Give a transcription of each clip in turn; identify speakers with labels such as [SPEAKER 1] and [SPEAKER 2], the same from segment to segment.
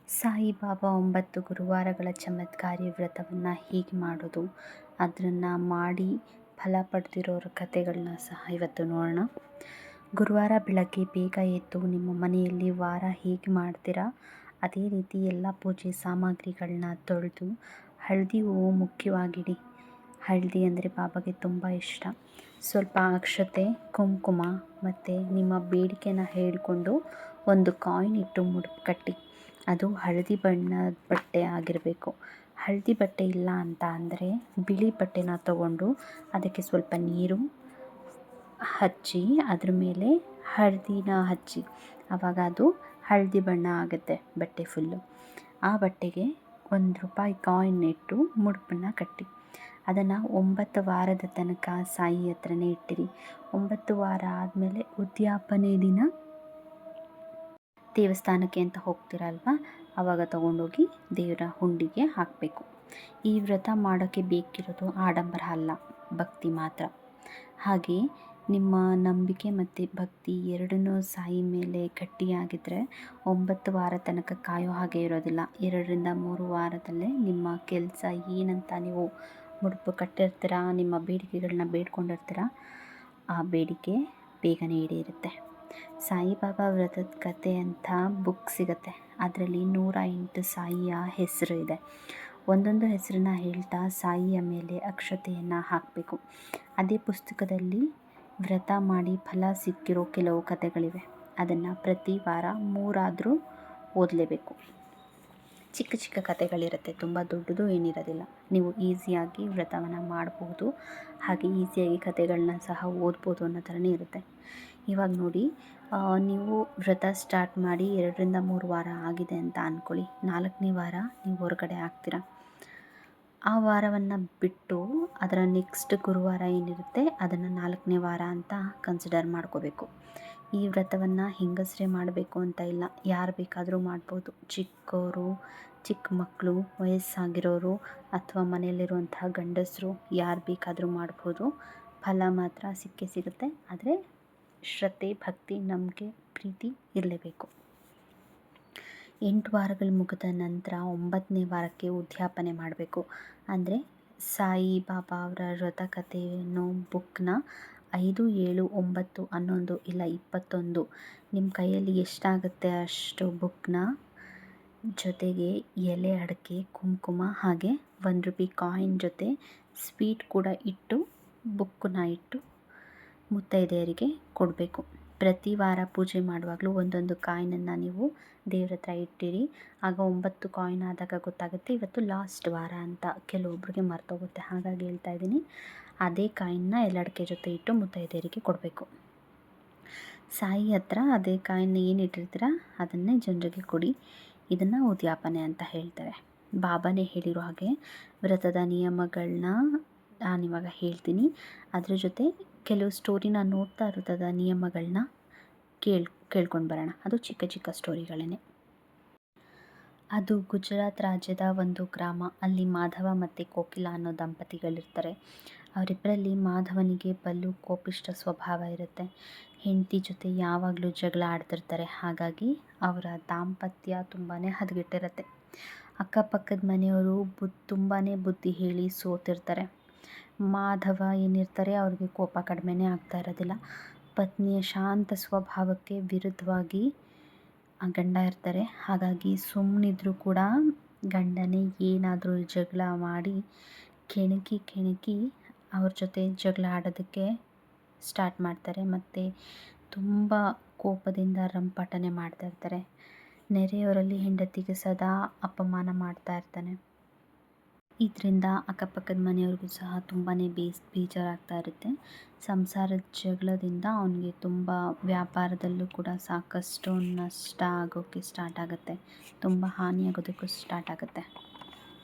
[SPEAKER 1] ಸಾಯಿಬಾಬಾ 9 ಗುರುವಾರಗಳ ಚಮತ್ಕಾರಿ ವ್ರತವನ್ನು ಹೇಗೆ ಮಾಡೋದು, ಅದನ್ನು ಮಾಡಿ ಫಲ ಪಡೆದಿರೋರ ಕಥೆಗಳನ್ನ ಸಹ ಇವತ್ತು ನೋಡೋಣ. ಗುರುವಾರ ಬೆಳಗ್ಗೆ ಬೇಗ ಎದ್ದು ನಿಮ್ಮ ಮನೆಯಲ್ಲಿ ವಾರ ಹೇಗೆ ಮಾಡ್ತೀರಾ ಅದೇ ರೀತಿ ಎಲ್ಲ ಪೂಜೆ ಸಾಮಗ್ರಿಗಳನ್ನ ತೊಳೆದು ಹಳದಿ ಹೂವು ಮುಖ್ಯವಾಗಿಡಿ. ಹಳದಿ ಅಂದರೆ ಬಾಬಾಗೆ ತುಂಬ ಇಷ್ಟ. ಸ್ವಲ್ಪ ಅಕ್ಷತೆ, ಕುಂಕುಮ ಮತ್ತು ನಿಮ್ಮ ಬೇಡಿಕೆನ ಹೇಳಿಕೊಂಡು ಒಂದು ಕಾಯಿನ್ ಇಟ್ಟು ಮುಡುಪು ಕಟ್ಟಿ. ಅದು ಹಳದಿ ಬಣ್ಣದ ಬಟ್ಟೆ ಆಗಿರಬೇಕು. ಹಳದಿ ಬಟ್ಟೆ ಇಲ್ಲ ಅಂತ ಅಂದರೆ ಬಿಳಿ ಬಟ್ಟೆನ ತಗೊಂಡು ಅದಕ್ಕೆ ಸ್ವಲ್ಪ ನೀರು ಹಚ್ಚಿ ಅದ್ರ ಮೇಲೆ ಹಳದಿನ ಹಚ್ಚಿ, ಆವಾಗ ಅದು ಹಳದಿ ಬಣ್ಣ ಆಗುತ್ತೆ ಬಟ್ಟೆ ಫುಲ್ಲು. ಆ ಬಟ್ಟೆಗೆ ₹1 ಕಾಯಿನ್ ಇಟ್ಟು ಮುಡುಪನ್ನು ಕಟ್ಟಿ. ಅದನ್ನು 9 ವಾರದ ತನಕ ಸಾಯಿ ಹತ್ರನೇ ಇಟ್ಟಿರಿ. 9 ವಾರ ಆದಮೇಲೆ ಉದ್ಯಾಪನೆ ದಿನ ದೇವಸ್ಥಾನಕ್ಕೆ ಅಂತ ಹೋಗ್ತೀರಲ್ವ, ಆವಾಗ ತೊಗೊಂಡೋಗಿ ದೇವರ ಹುಂಡಿಗೆ ಹಾಕಬೇಕು. ಈ ವ್ರತ ಮಾಡೋಕ್ಕೆ ಬೇಕಿರೋದು ಆಡಂಬರ ಅಲ್ಲ, ಭಕ್ತಿ ಮಾತ್ರ. ಹಾಗೆ ನಿಮ್ಮ ನಂಬಿಕೆ ಮತ್ತು ಭಕ್ತಿ ಎರಡನ್ನೂ ಸಾಯಿ ಮೇಲೆ ಗಟ್ಟಿಯಾಗಿದ್ದರೆ 9 ವಾರ ತನಕ ಕಾಯೋ ಹಾಗೆ ಇರೋದಿಲ್ಲ. 2ರಿಂದ 3 ವಾರದಲ್ಲೇ ನಿಮ್ಮ ಕೆಲಸ ಏನಂತ ನೀವು ಮುಡುಪು ಕಟ್ಟಿರ್ತೀರ, ನಿಮ್ಮ ಬೇಡಿಕೆಗಳನ್ನ ಬೇಡ್ಕೊಂಡಿರ್ತೀರ, ಆ ಬೇಡಿಕೆ ಬೇಗನೆ ಈಡೇರುತ್ತೆ. ಸಾಯಿಬಾಬಾ ವ್ರತದ ಕತೆ ಅಂತ ಬುಕ್ ಸಿಗುತ್ತೆ. ಅದರಲ್ಲಿ 108 ಸಾಯಿಯ ಹೆಸರು ಇದೆ. ಒಂದೊಂದು ಹೆಸರನ್ನ ಹೇಳ್ತಾ ಸಾಯಿಯ ಮೇಲೆ ಅಕ್ಷತೆಯನ್ನು ಹಾಕಬೇಕು. ಅದೇ ಪುಸ್ತಕದಲ್ಲಿ ವ್ರತ ಮಾಡಿ ಫಲ ಸಿಕ್ಕಿರೋ ಕೆಲವು ಕಥೆಗಳಿವೆ. ಅದನ್ನು ಪ್ರತಿ ವಾರ 3 ಆದರೂ ಓದಲೇಬೇಕು. ಚಿಕ್ಕ ಚಿಕ್ಕ ಕಥೆಗಳಿರುತ್ತೆ, ತುಂಬ ದೊಡ್ಡದು ಏನಿರೋದಿಲ್ಲ. ನೀವು ಈಸಿಯಾಗಿ ವ್ರತವನ್ನು ಮಾಡ್ಬೋದು, ಹಾಗೆ ಈಸಿಯಾಗಿ ಕಥೆಗಳನ್ನ ಸಹ ಓದ್ಬೋದು ಅನ್ನೋ ಥರನೇ ಇರುತ್ತೆ. ಇವಾಗ ನೋಡಿ, ನೀವು ವ್ರತ ಸ್ಟಾರ್ಟ್ ಮಾಡಿ 2ರಿಂದ 3 ವಾರ ಆಗಿದೆ ಅಂತ ಅಂದ್ಕೊಳ್ಳಿ. 4ನೇ ವಾರ ನೀವು ಹೊರಗಡೆ ಆಗ್ತೀರ. ಆ ವಾರವನ್ನು ಬಿಟ್ಟು ಅದರ ನೆಕ್ಸ್ಟ್ ಗುರುವಾರ ಏನಿರುತ್ತೆ ಅದನ್ನು 4ನೇ ವಾರ ಅಂತ ಕನ್ಸಿಡರ್ ಮಾಡ್ಕೋಬೇಕು. ಈ ವ್ರತವನ್ನು ಹೆಂಗಸರೇ ಮಾಡಬೇಕು ಅಂತ ಇಲ್ಲ, ಯಾರು ಬೇಕಾದರೂ ಮಾಡ್ಬೋದು. ಚಿಕ್ಕವರು, ಚಿಕ್ಕ ಮಕ್ಕಳು, ವಯಸ್ಸಾಗಿರೋರು ಅಥವಾ ಮನೆಯಲ್ಲಿರುವಂತಹ ಗಂಡಸರು ಯಾರು ಬೇಕಾದರೂ ಮಾಡ್ಬೋದು. ಫಲ ಮಾತ್ರ ಸಿಕ್ಕೇ ಸಿಗುತ್ತೆ. ಆದರೆ ಶ್ರದ್ಧೆ, ಭಕ್ತಿ, ನಂಬಿಕೆ, ಪ್ರೀತಿ ಇರಲೇಬೇಕು. 8 ವಾರಗಳು ಮುಗಿದ ನಂತರ 9ನೇ ವಾರಕ್ಕೆ ಉದ್ಯಾಪನೆ ಮಾಡಬೇಕು. ಅಂದರೆ ಸಾಯಿಬಾಬಾ ಅವರ ವ್ರತ ಕಥೆ ಅನ್ನೋ ಬುಕ್ನ 5, 7, 9, 11 ಇಲ್ಲ 21 ನಿಮ್ಮ ಕೈಯಲ್ಲಿ ಎಷ್ಟಾಗುತ್ತೆ ಅಷ್ಟು ಬುಕ್ನ ಜೊತೆಗೆ ಎಲೆ, ಅಡಿಕೆ, ಕುಂಕುಮ ಹಾಗೆ ₹1 ಕಾಯಿನ್ ಜೊತೆ ಸ್ವೀಟ್ ಕೂಡ ಇಟ್ಟು ಬುಕ್ಕನ್ನ ಇಟ್ಟು ಮುತ್ತೈದೆಯರಿಗೆ ಕೊಡಬೇಕು. ಪ್ರತಿ ವಾರ ಪೂಜೆ ಮಾಡುವಾಗಲೂ ಒಂದೊಂದು ಕಾಯಿನನ್ನು ನೀವು ದೇವ್ರ ಹತ್ರ ಇಟ್ಟಿರಿ. ಆಗ 9 ಕಾಯಿನ್ ಆದಾಗ ಗೊತ್ತಾಗುತ್ತೆ ಇವತ್ತು ಲಾಸ್ಟ್ ವಾರ ಅಂತ. ಕೆಲವೊಬ್ರಿಗೆ ಮರ್ತೋಗುತ್ತೆ, ಹಾಗಾಗಿ ಹೇಳ್ತಾ ಇದ್ದೀನಿ. ಅದೇ ಕಾಯಿನ್ನ ಎಲ್ಲಡಿಕೆ ಜೊತೆ ಇಟ್ಟು ಮುತ್ತೈದೆಯರಿಗೆ ಕೊಡಬೇಕು. ಸಾಯಿ ಹತ್ರ ಅದೇ ಕಾಯಿನ್ನ ಏನು ಇಟ್ಟಿರ್ತೀರ ಅದನ್ನೇ ಜನರಿಗೆ ಕೊಡಿ. ಇದನ್ನು ಉದ್ಯಾಪನೆ ಅಂತ ಹೇಳ್ತಾರೆ. ಬಾಬಾನೇ ಹೇಳಿರೋ ಹಾಗೆ ವ್ರತದ ನಿಯಮಗಳನ್ನ ನಾನಿವಾಗ ಹೇಳ್ತೀನಿ. ಅದ್ರ ಜೊತೆ ಕೆಲವು ಸ್ಟೋರಿನ ನೋಡ್ತಾ ವ್ರತದ ನಿಯಮಗಳನ್ನ ಕೇಳ್ಕೊಂಡು ಬರೋಣ. ಅದು ಚಿಕ್ಕ ಚಿಕ್ಕ ಸ್ಟೋರಿಗಳೇ. ಅದು ಗುಜರಾತ್ ರಾಜ್ಯದ ಒಂದು ಗ್ರಾಮ. ಅಲ್ಲಿ ಮಾಧವ ಮತ್ತು ಕೋಕಿಲ ಅನ್ನೋ ದಂಪತಿಗಳಿರ್ತಾರೆ. ಅವರಿಬ್ಬರಲ್ಲಿ ಮಾಧವನಿಗೆ ಬಲು ಕೋಪಿಷ್ಠ ಸ್ವಭಾವ ಇರುತ್ತೆ. ಹೆಂಡತಿ ಜೊತೆ ಯಾವಾಗಲೂ ಜಗಳ ಆಡ್ತಿರ್ತಾರೆ. ಹಾಗಾಗಿ ಅವರ ದಾಂಪತ್ಯ ತುಂಬಾ ಹದಗೆಟ್ಟಿರುತ್ತೆ. ಅಕ್ಕಪಕ್ಕದ ಮನೆಯವರು ತುಂಬಾ ಬುದ್ಧಿ ಹೇಳಿ ಸೋತಿರ್ತಾರೆ. ಮಾಧವ ಏನಿರ್ತಾರೆ ಅವ್ರಿಗೆ ಕೋಪ ಕಡಿಮೆನೇ ಆಗ್ತಾ ಇರೋದಿಲ್ಲ. ಪತ್ನಿಯ ಶಾಂತ ಸ್ವಭಾವಕ್ಕೆ ವಿರುದ್ಧವಾಗಿ ಗಂಡ ಇರ್ತಾರೆ. ಹಾಗಾಗಿ ಸುಮ್ಮನಿದ್ರೂ ಕೂಡ ಗಂಡನೇ ಏನಾದರೂ ಜಗಳ ಮಾಡಿ ಕೆಣಕಿ ಅವ್ರ ಜೊತೆ ಜಗಳ ಆಡೋದಕ್ಕೆ ಸ್ಟಾರ್ಟ್ ಮಾಡ್ತಾರೆ. ಮತ್ತು ತುಂಬ ಕೋಪದಿಂದ ರಂಪಾಟನೆ ಮಾಡ್ತಾ ಇರ್ತಾರೆ. ನೆರೆಯವರಲ್ಲಿ ಹೆಂಡತಿಗೆ ಸದಾ ಅಪಮಾನ ಮಾಡ್ತಾ ಇರ್ತಾನೆ. ಇದರಿಂದ ಅಕ್ಕಪಕ್ಕದ ಮನೆಯವ್ರಿಗೂ ಸಹ ತುಂಬಾ ಬೇಜಾರಾಗ್ತಾ ಇರುತ್ತೆ. ಸಂಸಾರದ ಜಗಳದಿಂದ ಅವನಿಗೆ ತುಂಬ ವ್ಯಾಪಾರದಲ್ಲೂ ಕೂಡ ಸಾಕಷ್ಟು ನಷ್ಟ ಆಗೋಕ್ಕೆ ಸ್ಟಾರ್ಟ್ ಆಗುತ್ತೆ. ತುಂಬ ಹಾನಿಯಾಗೋದಕ್ಕೂ ಸ್ಟಾರ್ಟ್ ಆಗುತ್ತೆ.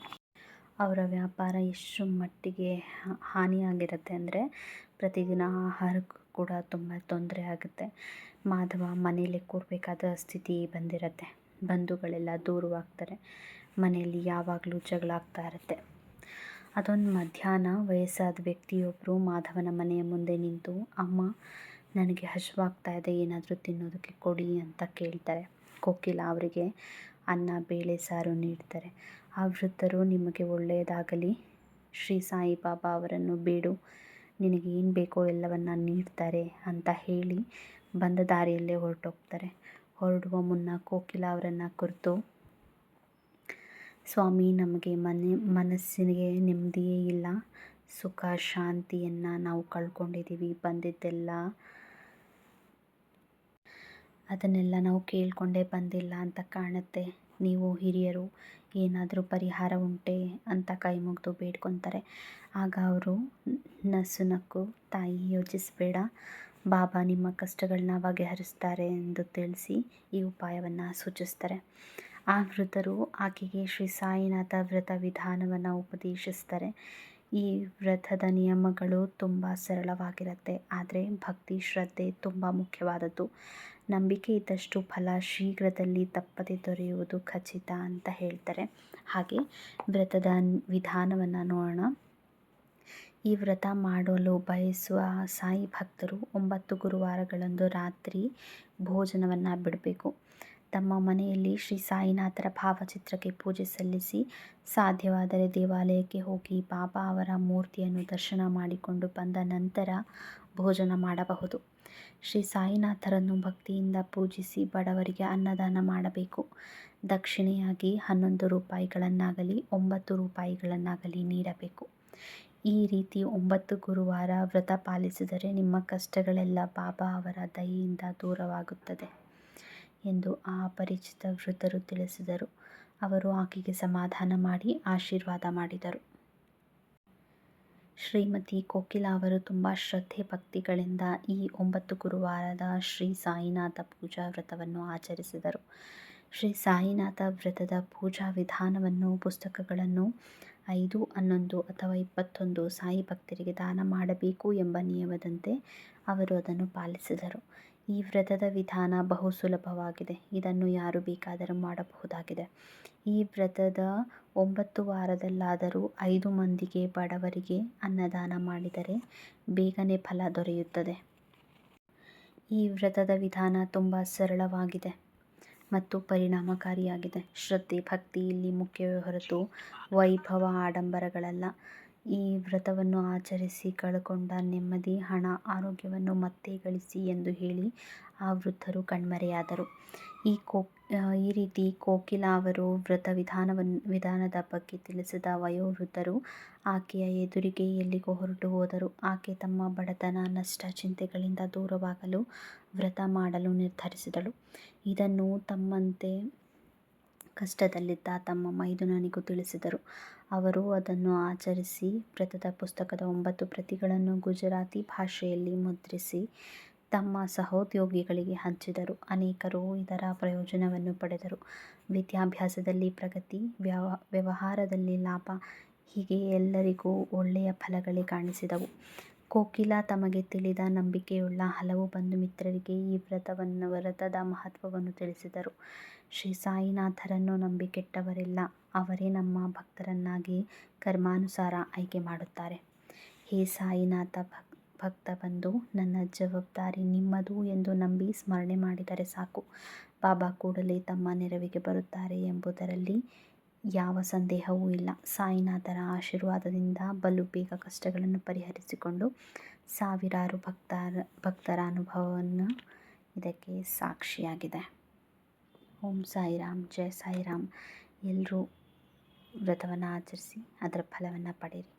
[SPEAKER 1] ಅವರ ವ್ಯಾಪಾರ ಎಷ್ಟು ಮಟ್ಟಿಗೆ ಹಾನಿಯಾಗಿರುತ್ತೆ ಅಂದರೆ ಪ್ರತಿದಿನ ಆಹಾರಕ್ಕೂ ಕೂಡ ತುಂಬ ತೊಂದರೆ ಆಗುತ್ತೆ. ಮಾಧವ ಮನೆಯಲ್ಲೇ ಕೂರಬೇಕಾದ ಸ್ಥಿತಿ ಬಂದಿರುತ್ತೆ. ಬಂಧುಗಳೆಲ್ಲ ದೂರವಾಗ್ತಾರೆ. ಮನೆಯಲ್ಲಿ ಯಾವಾಗಲೂ ಜಗಳ ಆಗ್ತಾ ಇರುತ್ತೆ. ಅದೊಂದು ಮಧ್ಯಾಹ್ನ ವಯಸ್ಸಾದ ವ್ಯಕ್ತಿಯೊಬ್ಬರು ಮಾಧವನ ಮನೆಯ ಮುಂದೆ ನಿಂತು, ಅಮ್ಮ ನನಗೆ ಹಸಿವಾಗ್ತಾ ಇದೆ, ಏನಾದರೂ ತಿನ್ನೋದಕ್ಕೆ ಕೊಡಿ ಅಂತ ಕೇಳ್ತಾರೆ. ಕೋಕಿಲ ಅವರಿಗೆ ಅನ್ನ ಬೇಳೆ ಸಾರು ನೀಡ್ತಾರೆ. ಆ ವೃದ್ಧರು ನಿಮಗೆ ಒಳ್ಳೆಯದಾಗಲಿ, ಶ್ರೀ ಸಾಯಿಬಾಬಾ ಅವರನ್ನು ಬೇಡು, ನಿನಗೆ ಏನು ಬೇಕೋ ಎಲ್ಲವನ್ನು ನೀಡ್ತಾರೆ ಅಂತ ಹೇಳಿ ಬಂದ ದಾರಿಯಲ್ಲೇ ಹೊರಟೋಗ್ತಾರೆ. ಹೊರಡುವ ಮುನ್ನ ಕೋಕಿಲ ಅವರನ್ನು ಕುರಿತು, ಸ್ವಾಮಿ, ನಮಗೆ ಮನಸ್ಸಿಗೆ ನೆಮ್ಮದಿಯೇ ಇಲ್ಲ, ಸುಖ ಶಾಂತಿಯನ್ನು ನಾವು ಕಳ್ಕೊಂಡಿದ್ದೀವಿ, ಬಂದಿದ್ದೆಲ್ಲ ಅದನ್ನೆಲ್ಲ ನಾವು ಕೇಳಿಕೊಂಡೇ ಬಂದಿಲ್ಲ ಅಂತ ಕಾಣುತ್ತೆ. ನೀವು ಹಿರಿಯರು, ಏನಾದರೂ ಪರಿಹಾರ ಉಂಟೆ ಅಂತ ಕೈ ಮುಗಿದು ಬೇಡ್ಕೊತಾರೆ. ಆಗ ಅವರು ನಸು ನಕ್ಕು, ತಾಯಿ ಯೋಚಿಸಬೇಡ, ಬಾಬಾ ನಿಮ್ಮ ಕಷ್ಟಗಳನ್ನ ಬಗೆಹರಿಸ್ತಾರೆ ಎಂದು ತಿಳಿಸಿ ಈ ಉಪಾಯವನ್ನು ಸೂಚಿಸ್ತಾರೆ. ಆ ವೃದ್ಧರು ಆಕೆಗೆ ಶ್ರೀ ಸಾಯಿನಾಥ ವ್ರತ ವಿಧಾನವನ್ನು ಉಪದೇಶಿಸ್ತಾರೆ. ಈ ವ್ರತದ ನಿಯಮಗಳು ತುಂಬ ಸರಳವಾಗಿರುತ್ತೆ, ಆದರೆ ಭಕ್ತಿ ಶ್ರದ್ಧೆ ತುಂಬ ಮುಖ್ಯವಾದದ್ದು. ನಂಬಿಕೆ ಇದ್ದಷ್ಟು ಫಲ ಶೀಘ್ರದಲ್ಲಿ ತಪ್ಪದೆ ದೊರೆಯುವುದು ಖಚಿತ ಅಂತ ಹೇಳ್ತಾರೆ. ಹಾಗೆ ವ್ರತದ ವಿಧಾನವನ್ನು ನೋಡೋಣ. ಈ ವ್ರತ ಮಾಡಲು ಬಯಸುವ ಸಾಯಿ ಭಕ್ತರು 9 ಗುರುವಾರಗಳಂದು ರಾತ್ರಿ ಭೋಜನವನ್ನು ಬಿಡಬೇಕು. ತಮ್ಮ ಮನೆಯಲ್ಲಿ ಶ್ರೀ ಸಾಯಿನಾಥರ ಭಾವಚಿತ್ರಕ್ಕೆ ಪೂಜೆ ಸಲ್ಲಿಸಿ, ಸಾಧ್ಯವಾದರೆ ದೇವಾಲಯಕ್ಕೆ ಹೋಗಿ ಬಾಬಾ ಅವರ ಮೂರ್ತಿಯನ್ನು ದರ್ಶನ ಮಾಡಿಕೊಂಡು ಬಂದ ನಂತರ ಭೋಜನ ಮಾಡಬಹುದು. ಶ್ರೀ ಸಾಯಿನಾಥರನ್ನು ಭಕ್ತಿಯಿಂದ ಪೂಜಿಸಿ ಬಡವರಿಗೆ ಅನ್ನದಾನ ಮಾಡಬೇಕು. ದಕ್ಷಿಣೆಯಾಗಿ 11 ರೂಪಾಯಿಗಳನ್ನಾಗಲಿ 9 ರೂಪಾಯಿಗಳನ್ನಾಗಲಿ ನೀಡಬೇಕು. ಈ ರೀತಿ 9 ಗುರುವಾರ ವ್ರತ ಪಾಲಿಸಿದರೆ ನಿಮ್ಮ ಕಷ್ಟಗಳೆಲ್ಲ ಬಾಬಾ ಅವರ ದಯೆಯಿಂದ ದೂರವಾಗುತ್ತದೆ ಎಂದು ಆ ಅಪರಿಚಿತ ವೃದ್ಧರು ತಿಳಿಸಿದರು. ಅವರು ಆಕೆಗೆ ಸಮಾಧಾನ ಮಾಡಿ ಆಶೀರ್ವಾದ ಮಾಡಿದರು. ಶ್ರೀಮತಿ ಕೋಕಿಲ ಅವರು ತುಂಬ ಶ್ರದ್ಧೆ ಭಕ್ತಿಗಳಿಂದ ಈ 9 ಗುರುವಾರದ ಶ್ರೀ ಸಾಯಿನಾಥ ಪೂಜಾ ವ್ರತವನ್ನು ಆಚರಿಸಿದರು. ಶ್ರೀ ಸಾಯಿನಾಥ ವ್ರತದ ಪೂಜಾ ವಿಧಾನವನ್ನು, ಪುಸ್ತಕಗಳನ್ನು 5, 11 ಅಥವಾ 21 ಸಾಯಿ ಭಕ್ತರಿಗೆ ದಾನ ಮಾಡಬೇಕು ಎಂಬ ನಿಯಮದಂತೆ ಅವರು ಅದನ್ನು ಪಾಲಿಸಿದರು. ಈ ವ್ರತದ ವಿಧಾನ ಬಹು ಸುಲಭವಾಗಿದೆ, ಇದನ್ನು ಯಾರು ಬೇಕಾದರೂ ಮಾಡಬಹುದಾಗಿದೆ. ಈ ವ್ರತದ 9 ವಾರದಲ್ಲಾದರೂ 5 ಮಂದಿಗೆ ಬಡವರಿಗೆ ಅನ್ನದಾನ ಮಾಡಿದರೆ ಬೇಗನೆ ಫಲ ದೊರೆಯುತ್ತದೆ. ಈ ವ್ರತದ ವಿಧಾನ ತುಂಬ ಸರಳವಾಗಿದೆ ಮತ್ತು ಪರಿಣಾಮಕಾರಿಯಾಗಿದೆ. ಶ್ರದ್ಧೆ ಭಕ್ತಿ ಇಲ್ಲಿ ಮುಖ್ಯವೇ ಹೊರತು ವೈಭವ ಆಡಂಬರಗಳಲ್ಲ. ಈ ವ್ರತವನ್ನು ಆಚರಿಸಿ ಕಳಕೊಂಡ ನೆಮ್ಮದಿ, ಹಣ, ಆರೋಗ್ಯವನ್ನು ಮತ್ತೆ ಗಳಿಸಿ ಎಂದು ಹೇಳಿ ಆ ವೃದ್ಧರು ಕಣ್ಮರೆಯಾದರು. ಈ ರೀತಿ ಕೋಕಿಲ ಅವರು ವ್ರತ ವಿಧಾನದ ಬಗ್ಗೆ ತಿಳಿಸಿದ ವಯೋವೃದ್ಧರು ಆಕೆಯ ಎದುರಿಗೆ ಎಲ್ಲಿಗೋ ಹೊರಟು ಹೋದರು. ಆಕೆ ತಮ್ಮ ಬಡತನ, ನಷ್ಟ, ಚಿಂತೆಗಳಿಂದ ದೂರವಾಗಲು ವ್ರತ ಮಾಡಲು ನಿರ್ಧರಿಸಿದಳು. ಇದನ್ನು ತಮ್ಮಂತೆ ಕಷ್ಟದಲ್ಲಿದ್ದ ತಮ್ಮ ಮೈದುನನಿಗೂ ತಿಳಿಸಿದರು. ಅವರು ಅದನ್ನು ಆಚರಿಸಿ ವ್ರತದ ಪುಸ್ತಕದ 9 ಪ್ರತಿಗಳನ್ನು ಗುಜರಾತಿ ಭಾಷೆಯಲ್ಲಿ ಮುದ್ರಿಸಿ ತಮ್ಮ ಸಹೋದ್ಯೋಗಿಗಳಿಗೆ ಹಂಚಿದರು. ಅನೇಕರು ಇದರ ಪ್ರಯೋಜನವನ್ನು ಪಡೆದರು. ವಿದ್ಯಾಭ್ಯಾಸದಲ್ಲಿ ಪ್ರಗತಿ, ವ್ಯವಹಾರದಲ್ಲಿ ಲಾಭ, ಹೀಗೆ ಎಲ್ಲರಿಗೂ ಒಳ್ಳೆಯ ಫಲಗಳೇ ಕಾಣಿಸಿದವು. ಕೋಕಿಲ ತಮಗೆ ತಿಳಿದ ನಂಬಿಕೆಯುಳ್ಳ ಹಲವು ಬಂಧು ಮಿತ್ರರಿಗೆ ಈ ವ್ರತದ ಮಹತ್ವವನ್ನು ತಿಳಿಸಿದರು. ಶ್ರೀ ಸಾಯಿನಾಥರನ್ನು ನಂಬಿ ಕೆಟ್ಟವರಿಲ್ಲ, ಅವರೇ ನಮ್ಮ ಭಕ್ತರನ್ನಾಗಿ ಕರ್ಮಾನುಸಾರ ಆಯ್ಕೆ ಮಾಡುತ್ತಾರೆ. ಹೇ ಸಾಯಿನಾಥ ಭಕ್ತ ಬಂಧು, ನನ್ನ ಜವಾಬ್ದಾರಿ ನಿಮ್ಮದು ಎಂದು ನಂಬಿ ಸ್ಮರಣೆ ಮಾಡಿದರೆ ಸಾಕು, ಬಾಬಾ ಕೂಡಲೇ ತಮ್ಮ ನೆರವಿಗೆ ಬರುತ್ತಾರೆ ಎಂಬುದರಲ್ಲಿ ಯಾವ ಸಂದೇಹವೂ ಇಲ್ಲ. ಸಾಯಿನಾಥರ ಆಶೀರ್ವಾದದಿಂದ ಬಲು ಬೇಗ ಕಷ್ಟಗಳನ್ನು ಪರಿಹರಿಸಿಕೊಂಡು ಸಾವಿರಾರು ಭಕ್ತರ ಅನುಭವವನ್ನು ಇದಕ್ಕೆ ಸಾಕ್ಷಿಯಾಗಿದೆ. ಓಂ ಸಾಯಿರಾಮ್, ಜಯ ಸಾಯಿರಾಮ್. ಎಲ್ಲರೂ ವ್ರತವನ್ನು ಆಚರಿಸಿ ಅದರ ಫಲವನ್ನು ಪಡೆಯಿರಿ.